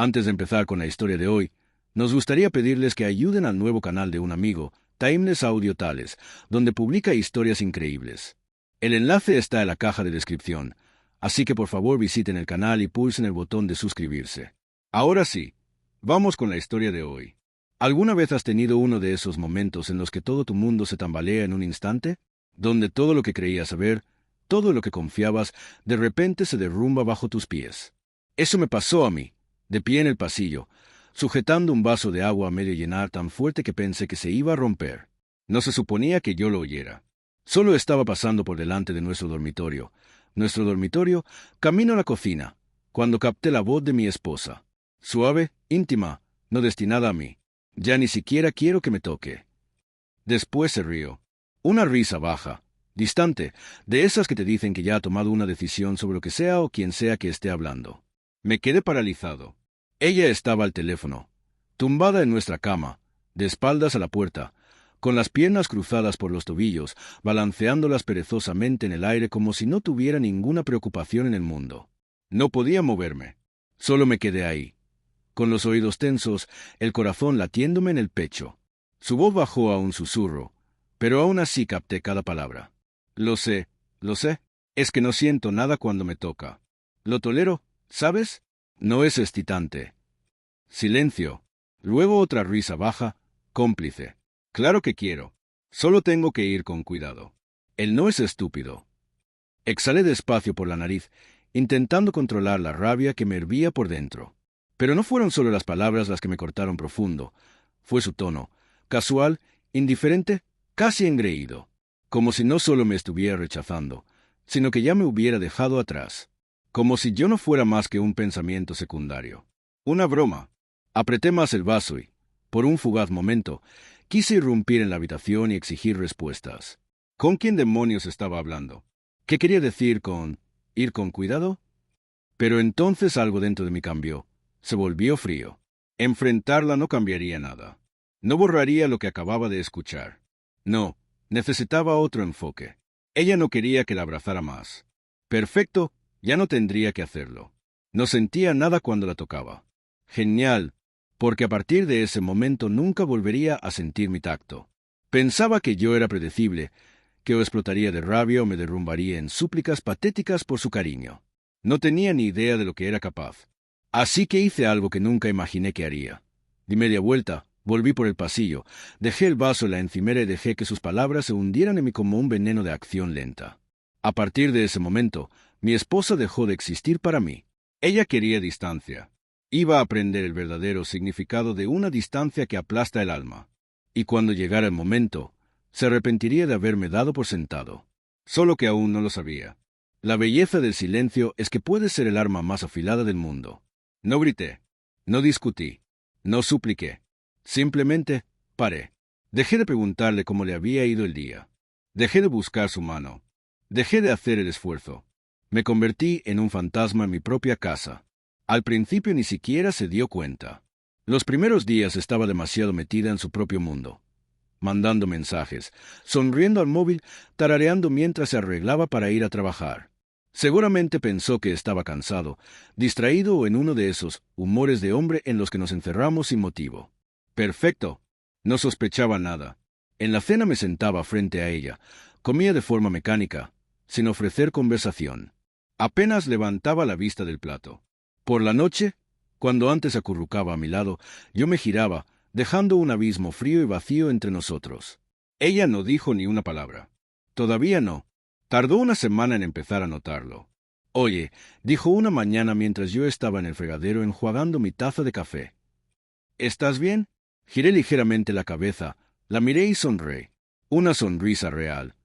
Antes de empezar con la historia de hoy, nos gustaría pedirles que ayuden al nuevo canal de un amigo, Timeless Audio Tales, donde publica historias increíbles. El enlace está en la caja de descripción, así que por favor visiten el canal y pulsen el botón de suscribirse. Ahora sí, vamos con la historia de hoy. ¿Alguna vez has tenido uno de esos momentos en los que todo tu mundo se tambalea en un instante? Donde todo lo que creías saber, todo lo que confiabas, de repente se derrumba bajo tus pies. Eso me pasó a mí, de pie en el pasillo, sujetando un vaso de agua a medio llenar tan fuerte que pensé que se iba a romper. No se suponía que yo lo oyera. Solo estaba pasando por delante de nuestro dormitorio, camino a la cocina, cuando capté la voz de mi esposa. Suave, íntima, no destinada a mí. Ya ni siquiera quiero que me toque. Después se rió. Una risa baja, distante, de esas que te dicen que ya ha tomado una decisión sobre lo que sea o quien sea que esté hablando. Me quedé paralizado. Ella estaba al teléfono, tumbada en nuestra cama, de espaldas a la puerta, con las piernas cruzadas por los tobillos, balanceándolas perezosamente en el aire como si no tuviera ninguna preocupación en el mundo. No podía moverme. Solo me quedé ahí, con los oídos tensos, el corazón latiéndome en el pecho. Su voz bajó a un susurro, pero aún así capté cada palabra. Lo sé. Es que no siento nada cuando me toca. Lo tolero, ¿sabes? No es excitante. Silencio. Luego otra risa baja, cómplice. Claro que quiero. Solo tengo que ir con cuidado. Él no es estúpido. Exhalé despacio por la nariz, intentando controlar la rabia que me hervía por dentro. Pero no fueron solo las palabras las que me cortaron profundo. Fue su tono, casual, indiferente, casi engreído. Como si no solo me estuviera rechazando, sino que ya me hubiera dejado atrás. Como si yo no fuera más que un pensamiento secundario. Una broma. Apreté más el vaso y, por un fugaz momento, quise irrumpir en la habitación y exigir respuestas. ¿Con quién demonios estaba hablando? ¿Qué quería decir con ir con cuidado? Pero entonces algo dentro de mí cambió. Se volvió frío. Enfrentarla no cambiaría nada. No borraría lo que acababa de escuchar. No, necesitaba otro enfoque. Ella no quería que la abrazara más. Perfecto, ya no tendría que hacerlo. No sentía nada cuando la tocaba. Genial, porque a partir de ese momento nunca volvería a sentir mi tacto. Pensaba que yo era predecible, que o explotaría de rabia o me derrumbaría en súplicas patéticas por su cariño. No tenía ni idea de lo que era capaz. Así que hice algo que nunca imaginé que haría. Di media vuelta, volví por el pasillo, dejé el vaso en la encimera y dejé que sus palabras se hundieran en mí como un veneno de acción lenta. A partir de ese momento, mi esposa dejó de existir para mí. Ella quería distancia. Iba a aprender el verdadero significado de una distancia que aplasta el alma. Y cuando llegara el momento, se arrepentiría de haberme dado por sentado. Solo que aún no lo sabía. La belleza del silencio es que puede ser el arma más afilada del mundo. No grité, no discutí, no supliqué. Simplemente paré. Dejé de preguntarle cómo le había ido el día. Dejé de buscar su mano. Dejé de hacer el esfuerzo. Me convertí en un fantasma en mi propia casa. Al principio ni siquiera se dio cuenta. Los primeros días estaba demasiado metida en su propio mundo, mandando mensajes, sonriendo al móvil, tarareando mientras se arreglaba para ir a trabajar. Seguramente pensó que estaba cansado, distraído o en uno de esos humores de hombre en los que nos encerramos sin motivo. Perfecto. No sospechaba nada. En la cena me sentaba frente a ella, comía de forma mecánica, sin ofrecer conversación. Apenas levantaba la vista del plato. Por la noche, cuando antes acurrucaba a mi lado, yo me giraba, dejando un abismo frío y vacío entre nosotros. Ella no dijo ni una palabra. Todavía no. Tardó una semana en empezar a notarlo. Oye, dijo una mañana mientras yo estaba en el fregadero enjuagando mi taza de café. ¿Estás bien? Giré ligeramente la cabeza, la miré y sonreí. Una sonrisa real,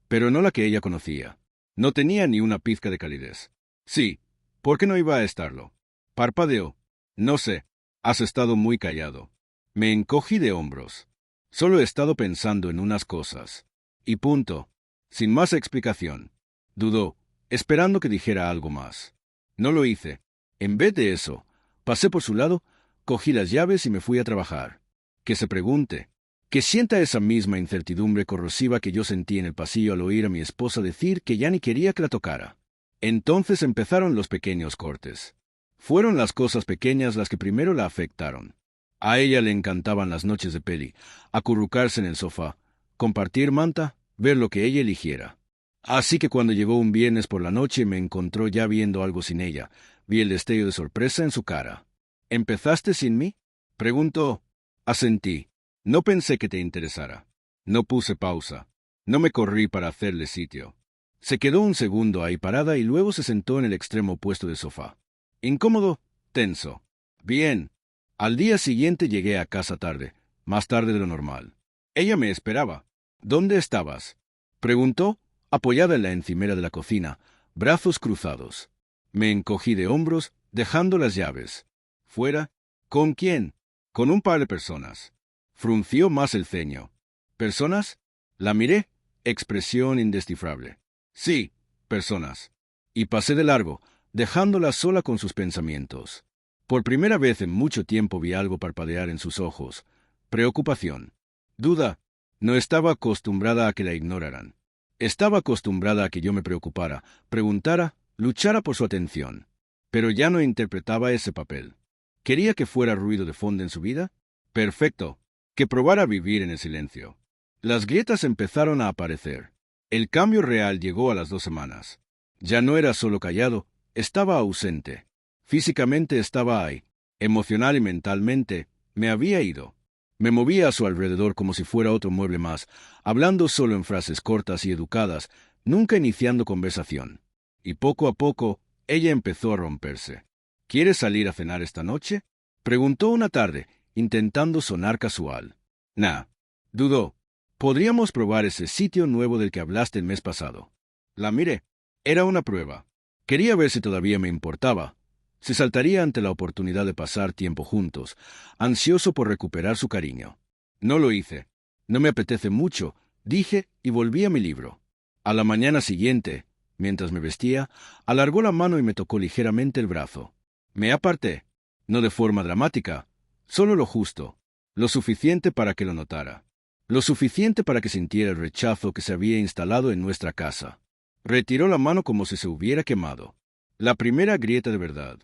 pero no la que ella conocía. No tenía ni una pizca de calidez. Sí, ¿por qué no iba a estarlo? Parpadeó. No sé, has estado muy callado. Me encogí de hombros. Solo he estado pensando en unas cosas. Y punto. Sin más explicación. Dudó, esperando que dijera algo más. No lo hice. En vez de eso, pasé por su lado, cogí las llaves y me fui a trabajar. Que se pregunte. Que sienta esa misma incertidumbre corrosiva que yo sentí en el pasillo al oír a mi esposa decir que ya ni quería que la tocara. Entonces empezaron los pequeños cortes. Fueron las cosas pequeñas las que primero la afectaron. A ella le encantaban las noches de peli, acurrucarse en el sofá, compartir manta, ver lo que ella eligiera. Así que cuando llegó un viernes por la noche me encontró ya viendo algo sin ella. Vi el destello de sorpresa en su cara. ¿Empezaste sin mí? Preguntó. Asentí. No pensé que te interesara. No puse pausa. No me corrí para hacerle sitio. Se quedó un segundo ahí parada y luego se sentó en el extremo opuesto del sofá. Incómodo, tenso. Bien. Al día siguiente llegué a casa tarde, más tarde de lo normal. Ella me esperaba. ¿Dónde estabas? Preguntó, apoyada en la encimera de la cocina, brazos cruzados. Me encogí de hombros, dejando las llaves. ¿Fuera? ¿Con quién? Con un par de personas. Frunció más el ceño. ¿Personas? La miré, expresión indescifrable. Sí, personas. Y pasé de largo, dejándola sola con sus pensamientos. Por primera vez en mucho tiempo vi algo parpadear en sus ojos. Preocupación. Duda. No estaba acostumbrada a que la ignoraran. Estaba acostumbrada a que yo me preocupara, preguntara, luchara por su atención. Pero ya no interpretaba ese papel. ¿Quería que fuera ruido de fondo en su vida? Perfecto. Que probara a vivir en el silencio. Las grietas empezaron a aparecer. El cambio real llegó a las 2 semanas. Ya no era solo callado, estaba ausente. Físicamente estaba ahí. Emocional y mentalmente, me había ido. Me movía a su alrededor como si fuera otro mueble más, hablando solo en frases cortas y educadas, nunca iniciando conversación. Y poco a poco, ella empezó a romperse. ¿Quieres salir a cenar esta noche? Preguntó una tarde, intentando sonar casual. Nah. Dudó. Podríamos probar ese sitio nuevo del que hablaste el mes pasado. La miré. Era una prueba. Quería ver si todavía me importaba. Si saltaría ante la oportunidad de pasar tiempo juntos, ansioso por recuperar su cariño. No lo hice. No me apetece mucho, dije y volví a mi libro. A la mañana siguiente, mientras me vestía, alargó la mano y me tocó ligeramente el brazo. Me aparté. No de forma dramática, solo lo justo, lo suficiente para que lo notara. Lo suficiente para que sintiera el rechazo que se había instalado en nuestra casa. Retiró la mano como si se hubiera quemado. La primera grieta de verdad.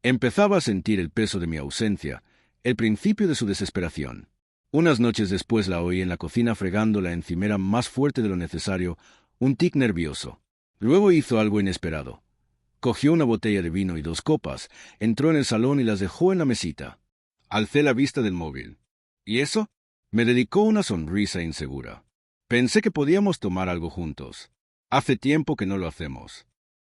Empezaba a sentir el peso de mi ausencia, el principio de su desesperación. Unas noches después la oí en la cocina fregando la encimera más fuerte de lo necesario, un tic nervioso. Luego hizo algo inesperado. Cogió una botella de vino y 2 copas, entró en el salón y las dejó en la mesita. Alcé la vista del móvil. ¿Y eso? Me dedicó una sonrisa insegura. Pensé que podíamos tomar algo juntos. Hace tiempo que no lo hacemos.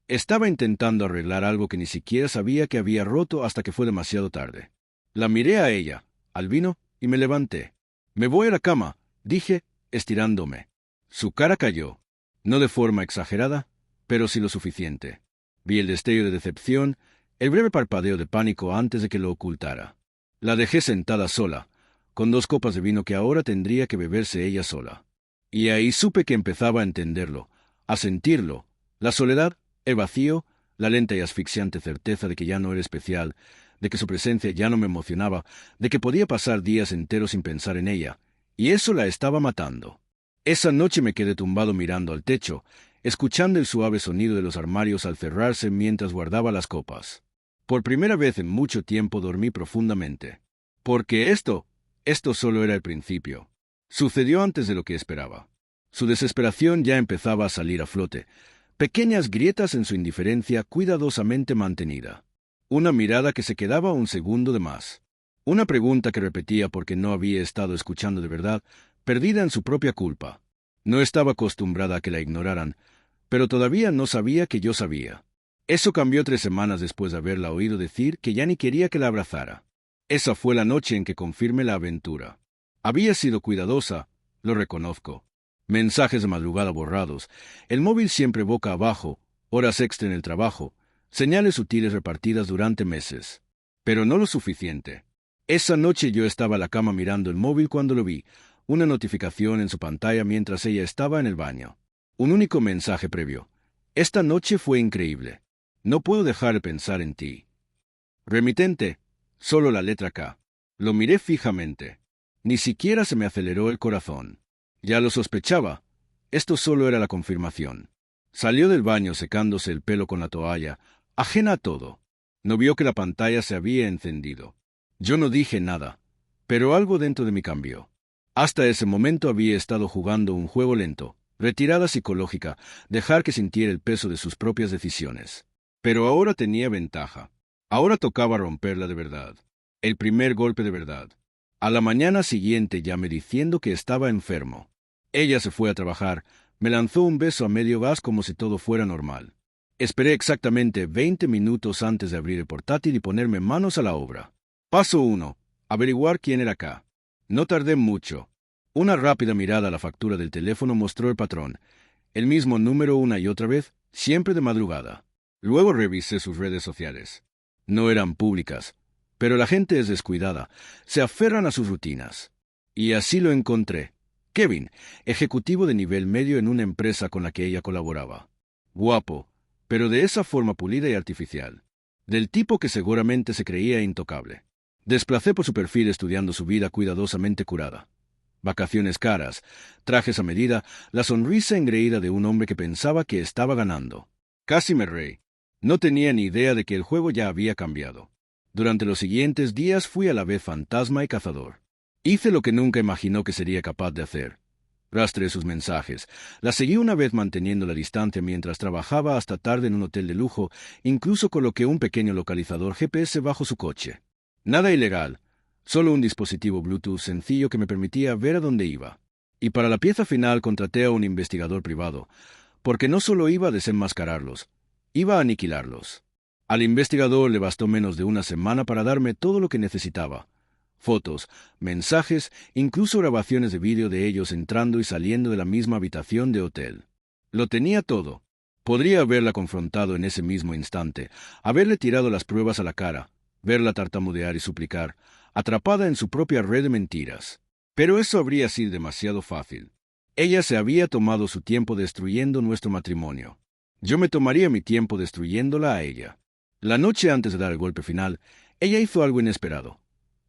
Estaba intentando arreglar algo que ni siquiera sabía que había roto hasta que fue demasiado tarde. La miré a ella, al vino, y me levanté. Me voy a la cama, dije, estirándome. Su cara cayó. No de forma exagerada, pero sí lo suficiente. Vi el destello de decepción, el breve parpadeo de pánico antes de que lo ocultara. La dejé sentada sola, con 2 copas de vino que ahora tendría que beberse ella sola. Y ahí supe que empezaba a entenderlo, a sentirlo, la soledad, el vacío, la lenta y asfixiante certeza de que ya no era especial, de que su presencia ya no me emocionaba, de que podía pasar días enteros sin pensar en ella, y eso la estaba matando. Esa noche me quedé tumbado mirando al techo, escuchando el suave sonido de los armarios al cerrarse mientras guardaba las copas. Por primera vez en mucho tiempo dormí profundamente. Porque esto solo era el principio. Sucedió antes de lo que esperaba. Su desesperación ya empezaba a salir a flote, pequeñas grietas en su indiferencia cuidadosamente mantenida. Una mirada que se quedaba un segundo de más. Una pregunta que repetía porque no había estado escuchando de verdad, perdida en su propia culpa. No estaba acostumbrada a que la ignoraran, pero todavía no sabía que yo sabía. Eso cambió 3 semanas después de haberla oído decir que ya ni quería que la abrazara. Esa fue la noche en que confirmé la aventura. Había sido cuidadosa, lo reconozco. Mensajes de madrugada borrados, el móvil siempre boca abajo, horas extra en el trabajo, señales sutiles repartidas durante meses. Pero no lo suficiente. Esa noche yo estaba a la cama mirando el móvil cuando lo vi, una notificación en su pantalla mientras ella estaba en el baño. Un único mensaje previo. Esta noche fue increíble. No puedo dejar de pensar en ti. Remitente. Solo la letra K. Lo miré fijamente. Ni siquiera se me aceleró el corazón. Ya lo sospechaba. Esto solo era la confirmación. Salió del baño secándose el pelo con la toalla, ajena a todo. No vio que la pantalla se había encendido. Yo no dije nada, pero algo dentro de mí cambió. Hasta ese momento había estado jugando un juego lento, retirada psicológica, dejar que sintiera el peso de sus propias decisiones. Pero ahora tenía ventaja. Ahora tocaba romperla de verdad. El primer golpe de verdad. A la mañana siguiente llamé diciendo que estaba enfermo. Ella se fue a trabajar, me lanzó un beso a medio gas como si todo fuera normal. Esperé exactamente 20 minutos antes de abrir el portátil y ponerme manos a la obra. Paso 1. Averiguar quién era acá. No tardé mucho. Una rápida mirada a la factura del teléfono mostró el patrón. El mismo número una y otra vez, siempre de madrugada. Luego revisé sus redes sociales. No eran públicas, pero la gente es descuidada, se aferran a sus rutinas. Y así lo encontré. Kevin, ejecutivo de nivel medio en una empresa con la que ella colaboraba. Guapo, pero de esa forma pulida y artificial. Del tipo que seguramente se creía intocable. Desplacé por su perfil estudiando su vida cuidadosamente curada. Vacaciones caras, trajes a medida, la sonrisa engreída de un hombre que pensaba que estaba ganando. Casi me reí. No tenía ni idea de que el juego ya había cambiado. Durante los siguientes días fui a la vez fantasma y cazador. Hice lo que nunca imaginó que sería capaz de hacer. Rastreé sus mensajes. La seguí una vez manteniendo la distancia mientras trabajaba hasta tarde en un hotel de lujo, incluso coloqué un pequeño localizador GPS bajo su coche. Nada ilegal, solo un dispositivo Bluetooth sencillo que me permitía ver a dónde iba. Y para la pieza final contraté a un investigador privado, porque no solo iba a desenmascararlos, iba a aniquilarlos. Al investigador le bastó menos de una semana para darme todo lo que necesitaba. Fotos, mensajes, incluso grabaciones de vídeo de ellos entrando y saliendo de la misma habitación de hotel. Lo tenía todo. Podría haberla confrontado en ese mismo instante, haberle tirado las pruebas a la cara, verla tartamudear y suplicar, atrapada en su propia red de mentiras. Pero eso habría sido demasiado fácil. Ella se había tomado su tiempo destruyendo nuestro matrimonio. Yo me tomaría mi tiempo destruyéndola a ella. La noche antes de dar el golpe final, ella hizo algo inesperado.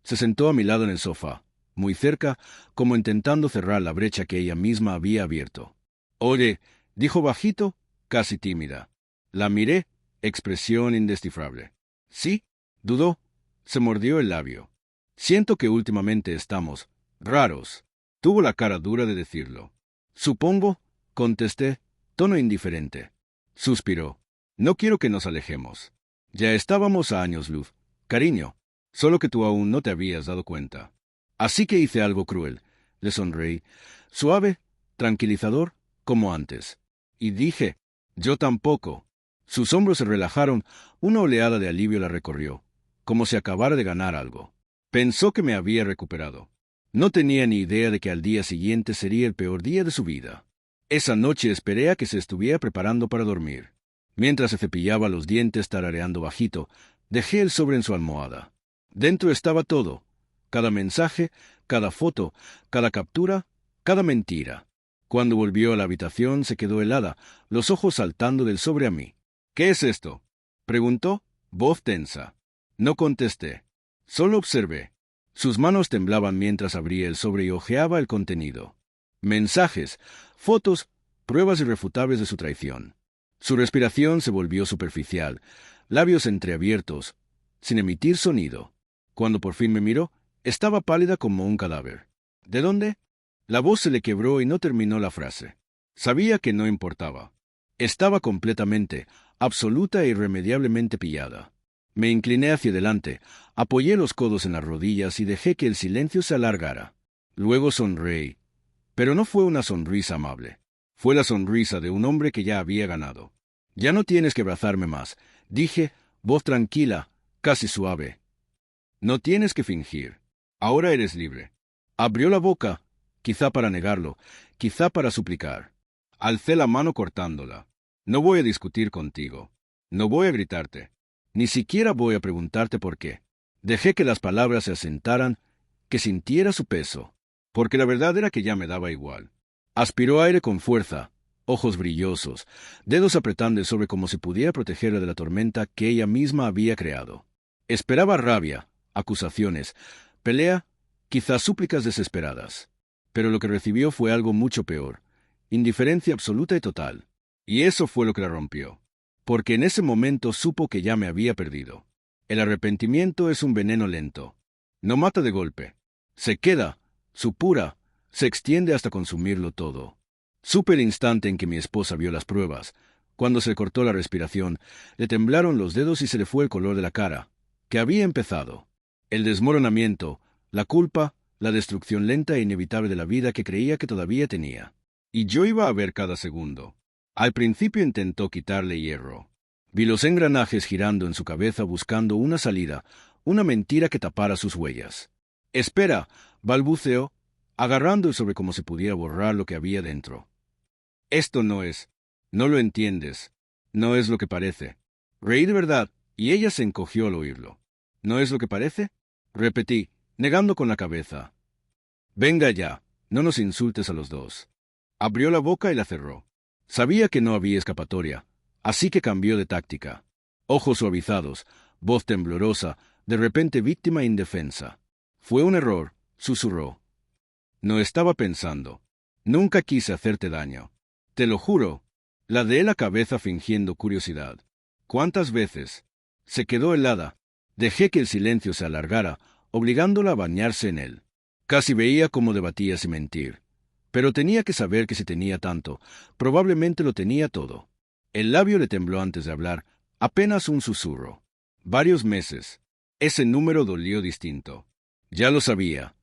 Se sentó a mi lado en el sofá, muy cerca, como intentando cerrar la brecha que ella misma había abierto. «Oye», dijo bajito, casi tímida. La miré, expresión indescifrable. «¿Sí?», dudó, se mordió el labio. «Siento que últimamente estamos raros». Tuvo la cara dura de decirlo. «Supongo», contesté, tono indiferente. Suspiró. «No quiero que nos alejemos. Ya estábamos a años luz, cariño, solo que tú aún no te habías dado cuenta. Así que hice algo cruel». Le sonreí, suave, tranquilizador, como antes. Y dije, «Yo tampoco». Sus hombros se relajaron, una oleada de alivio la recorrió, como si acabara de ganar algo. Pensó que me había recuperado. No tenía ni idea de que al día siguiente sería el peor día de su vida. Esa noche esperé a que se estuviera preparando para dormir. Mientras se cepillaba los dientes tarareando bajito, dejé el sobre en su almohada. Dentro estaba todo. Cada mensaje, cada foto, cada captura, cada mentira. Cuando volvió a la habitación se quedó helada, los ojos saltando del sobre a mí. «¿Qué es esto?», preguntó, voz tensa. No contesté. Solo observé. Sus manos temblaban mientras abría el sobre y hojeaba el contenido. Mensajes, fotos, pruebas irrefutables de su traición. Su respiración se volvió superficial, labios entreabiertos, sin emitir sonido. Cuando por fin me miró, estaba pálida como un cadáver. «¿De dónde?». La voz se le quebró y no terminó la frase. Sabía que no importaba. Estaba completamente, absoluta e irremediablemente pillada. Me incliné hacia adelante, apoyé los codos en las rodillas y dejé que el silencio se alargara. Luego sonreí. Pero no fue una sonrisa amable. Fue la sonrisa de un hombre que ya había ganado. «Ya no tienes que abrazarme más», dije, voz tranquila, casi suave. «No tienes que fingir. Ahora eres libre». Abrió la boca, quizá para negarlo, quizá para suplicar. Alcé la mano cortándola. «No voy a discutir contigo. No voy a gritarte. Ni siquiera voy a preguntarte por qué». Dejé que las palabras se asentaran, que sintiera su peso, porque la verdad era que ya me daba igual. Aspiró aire con fuerza, ojos brillosos, dedos apretando el sobre como si pudiera protegerla de la tormenta que ella misma había creado. Esperaba rabia, acusaciones, pelea, quizás súplicas desesperadas. Pero lo que recibió fue algo mucho peor, indiferencia absoluta y total. Y eso fue lo que la rompió, porque en ese momento supo que ya me había perdido. El arrepentimiento es un veneno lento. No mata de golpe. Se queda, supura, se extiende hasta consumirlo todo. Supe el instante en que mi esposa vio las pruebas. Cuando se cortó la respiración, le temblaron los dedos y se le fue el color de la cara, que había empezado. El desmoronamiento, la culpa, la destrucción lenta e inevitable de la vida que creía que todavía tenía. Y yo iba a ver cada segundo. Al principio intentó quitarle hierro. Vi los engranajes girando en su cabeza buscando una salida, una mentira que tapara sus huellas. «Espera», balbuceó, agarrando sobre como si pudiera borrar lo que había dentro. «Esto no es. No lo entiendes. No es lo que parece». Reí de verdad, y ella se encogió al oírlo. «¿No es lo que parece?», repetí, negando con la cabeza. «Venga ya, no nos insultes a los dos». Abrió la boca y la cerró. Sabía que no había escapatoria, así que cambió de táctica. Ojos suavizados, voz temblorosa, de repente víctima indefensa. «Fue un error», susurró. «No estaba pensando. Nunca quise hacerte daño. Te lo juro». Ladeé la cabeza fingiendo curiosidad. «¿Cuántas veces?». Se quedó helada. Dejé que el silencio se alargara, obligándola a bañarse en él. Casi veía cómo debatía sin mentir. Pero tenía que saber que si tenía tanto, probablemente lo tenía todo. El labio le tembló antes de hablar, apenas un susurro. «Varios meses». Ese número dolió distinto. Ya lo sabía.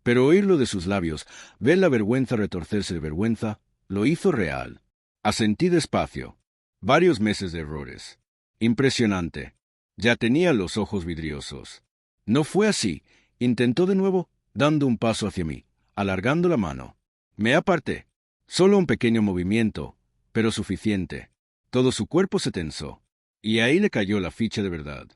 Pero oírlo de sus labios, ver la vergüenza retorcerse de vergüenza, lo hizo real. Asentí despacio. Varios meses de errores. Impresionante. Ya tenía los ojos vidriosos. No fue así. Intentó de nuevo, dando un paso hacia mí, alargando la mano. Me aparté. Solo un pequeño movimiento, pero suficiente. Todo su cuerpo se tensó. Y ahí le cayó la ficha de verdad.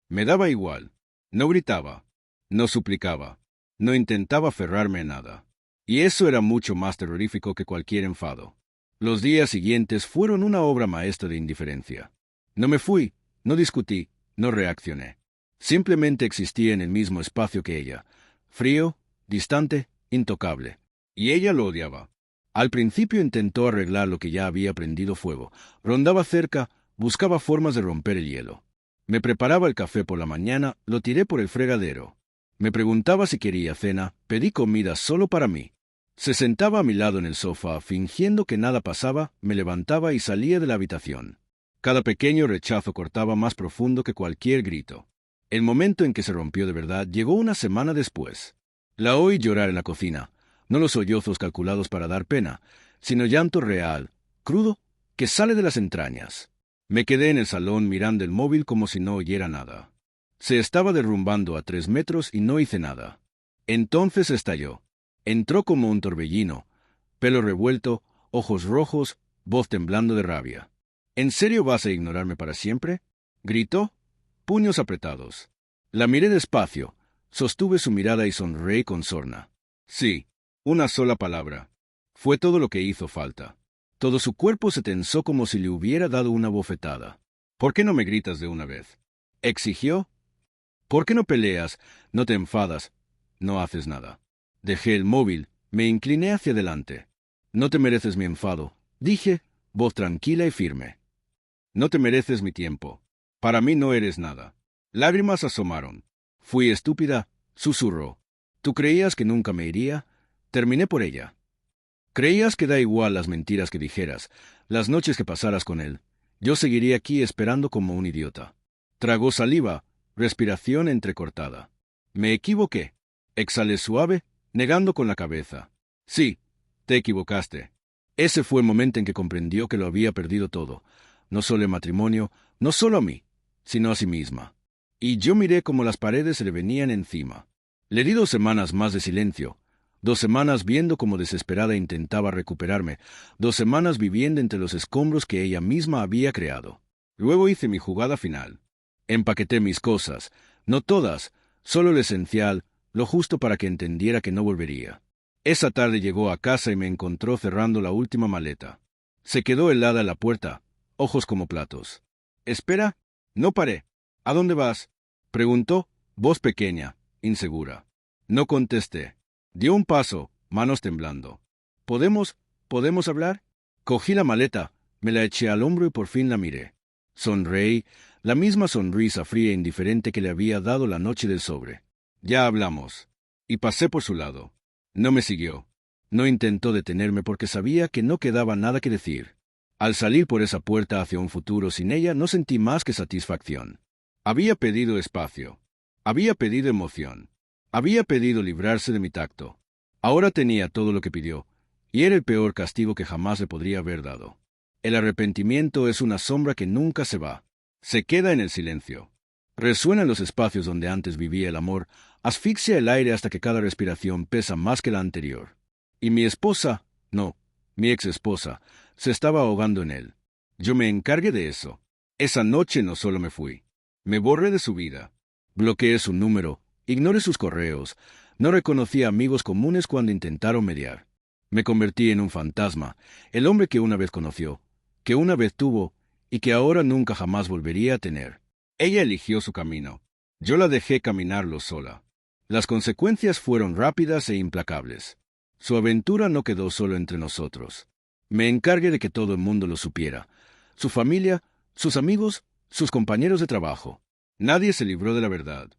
Me daba igual. No gritaba. No suplicaba. No intentaba aferrarme a nada. Y eso era mucho más terrorífico que cualquier enfado. Los días siguientes fueron una obra maestra de indiferencia. No me fui, no discutí, no reaccioné. Simplemente existía en el mismo espacio que ella, frío, distante, intocable. Y ella lo odiaba. Al principio intentó arreglar lo que ya había prendido fuego. Rondaba cerca, buscaba formas de romper el hielo. Me preparaba el café por la mañana, lo tiré por el fregadero. Me preguntaba si quería cena, pedí comida solo para mí. Se sentaba a mi lado en el sofá, fingiendo que nada pasaba, me levantaba y salía de la habitación. Cada pequeño rechazo cortaba más profundo que cualquier grito. El momento en que se rompió de verdad llegó una semana después. La oí llorar en la cocina, no los sollozos calculados para dar pena, sino llanto real, crudo, que sale de las entrañas. Me quedé en el salón mirando el móvil como si no oyera nada. Se estaba derrumbando a 3 metros y no hice nada. Entonces estalló. Entró como un torbellino, pelo revuelto, ojos rojos, voz temblando de rabia. «¿En serio vas a ignorarme para siempre?», gritó, puños apretados. La miré despacio, sostuve su mirada y sonreí con sorna. Sí, una sola palabra. Fue todo lo que hizo falta. Todo su cuerpo se tensó como si le hubiera dado una bofetada. «¿Por qué no me gritas de una vez?», exigió. «¿Por qué no peleas, no te enfadas, no haces nada?». Dejé el móvil, me incliné hacia adelante. «No te mereces mi enfado», dije, voz tranquila y firme. «No te mereces mi tiempo. Para mí no eres nada». Lágrimas asomaron. «Fui estúpida», susurró. «¿Tú creías que nunca me iría?». Terminé por ella. «Creías que da igual las mentiras que dijeras, las noches que pasaras con él. Yo seguiría aquí esperando como un idiota». Tragó saliva, respiración entrecortada. «Me equivoqué». Exhalé suave, negando con la cabeza. «Sí, te equivocaste». Ese fue el momento en que comprendió que lo había perdido todo, no solo el matrimonio, no solo a mí, sino a sí misma. Y yo miré cómo las paredes se le venían encima. Le di 2 semanas más de silencio, 2 semanas viendo cómo desesperada intentaba recuperarme, 2 semanas viviendo entre los escombros que ella misma había creado. Luego hice mi jugada final. Empaqueté mis cosas, no todas, solo lo esencial, lo justo para que entendiera que no volvería. Esa tarde llegó a casa y me encontró cerrando la última maleta. Se quedó helada a la puerta, ojos como platos. «Espera». No paré. «¿A dónde vas?», preguntó, voz pequeña, insegura. No contesté. Dio un paso, manos temblando. ¿Podemos hablar?». Cogí la maleta, me la eché al hombro y por fin la miré. Sonreí, La misma sonrisa fría e indiferente que le había dado la noche del sobre. Ya hablamos. Y pasé por su lado. No me siguió. No intentó detenerme porque sabía que no quedaba nada que decir. Al salir por esa puerta hacia un futuro sin ella no sentí más que satisfacción. Había pedido espacio. Había pedido emoción. Había pedido librarse de mi tacto. Ahora tenía todo lo que pidió, y era el peor castigo que jamás le podría haber dado. El arrepentimiento es una sombra que nunca se va. Se queda en el silencio. Resuena en los espacios donde antes vivía el amor, asfixia el aire hasta que cada respiración pesa más que la anterior. Y mi esposa, no, mi ex esposa, se estaba ahogando en él. Yo me encargué de eso. Esa noche no solo me fui. Me borré de su vida. Bloqueé su número, ignoré sus correos, no reconocí a amigos comunes cuando intentaron mediar. Me convertí en un fantasma, el hombre que una vez conoció, que una vez tuvo y que ahora nunca jamás volvería a tener. Ella eligió su camino. Yo la dejé caminarlo sola. Las consecuencias fueron rápidas e implacables. Su aventura no quedó solo entre nosotros. Me encargué de que todo el mundo lo supiera. Su familia, sus amigos, sus compañeros de trabajo. Nadie se libró de la verdad.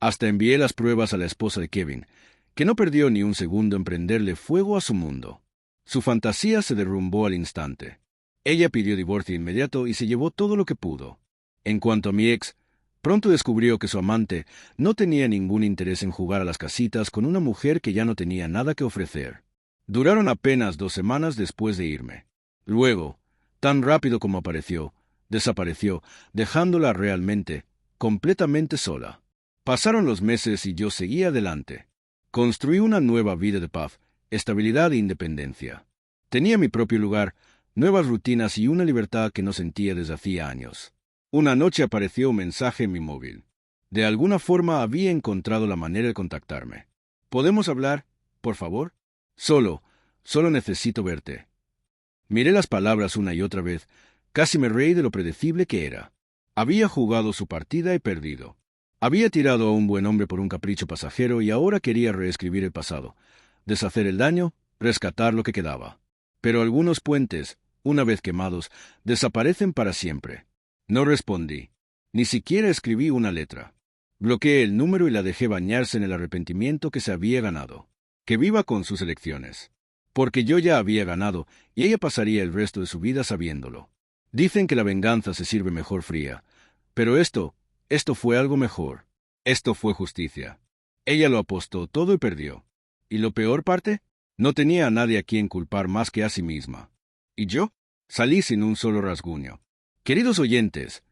Hasta envié las pruebas a la esposa de Kevin, que no perdió ni un segundo en prenderle fuego a su mundo. Su fantasía se derrumbó al instante. Ella pidió divorcio inmediato y se llevó todo lo que pudo. En cuanto a mi ex, pronto descubrió que su amante no tenía ningún interés en jugar a las casitas con una mujer que ya no tenía nada que ofrecer. Duraron apenas 2 semanas después de irme. Luego, tan rápido como apareció, desapareció, dejándola realmente, completamente sola. Pasaron los meses y yo seguía adelante. Construí una nueva vida de paz, estabilidad e independencia. Tenía mi propio lugar, nuevas rutinas y una libertad que no sentía desde hacía años. Una noche apareció un mensaje en mi móvil. De alguna forma había encontrado la manera de contactarme. ¿Podemos hablar, por favor? Solo necesito verte. Miré las palabras una y otra vez, casi me reí de lo predecible que era. Había jugado su partida y perdido. Había tirado a un buen hombre por un capricho pasajero y ahora quería reescribir el pasado, deshacer el daño, rescatar lo que quedaba. Pero algunos puentes, una vez quemados, desaparecen para siempre. No respondí. Ni siquiera escribí una letra. Bloqueé el número y la dejé bañarse en el arrepentimiento que se había ganado. Que viva con sus elecciones. Porque yo ya había ganado y ella pasaría el resto de su vida sabiéndolo. Dicen que la venganza se sirve mejor fría. Pero esto fue algo mejor. Esto fue justicia. Ella lo apostó todo y perdió. ¿Y lo peor parte? No tenía a nadie a quien culpar más que a sí misma. ¿Y yo? Salí sin un solo rasguño. Queridos oyentes,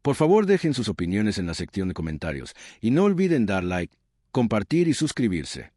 por favor dejen sus opiniones en la sección de comentarios y no olviden dar like, compartir y suscribirse.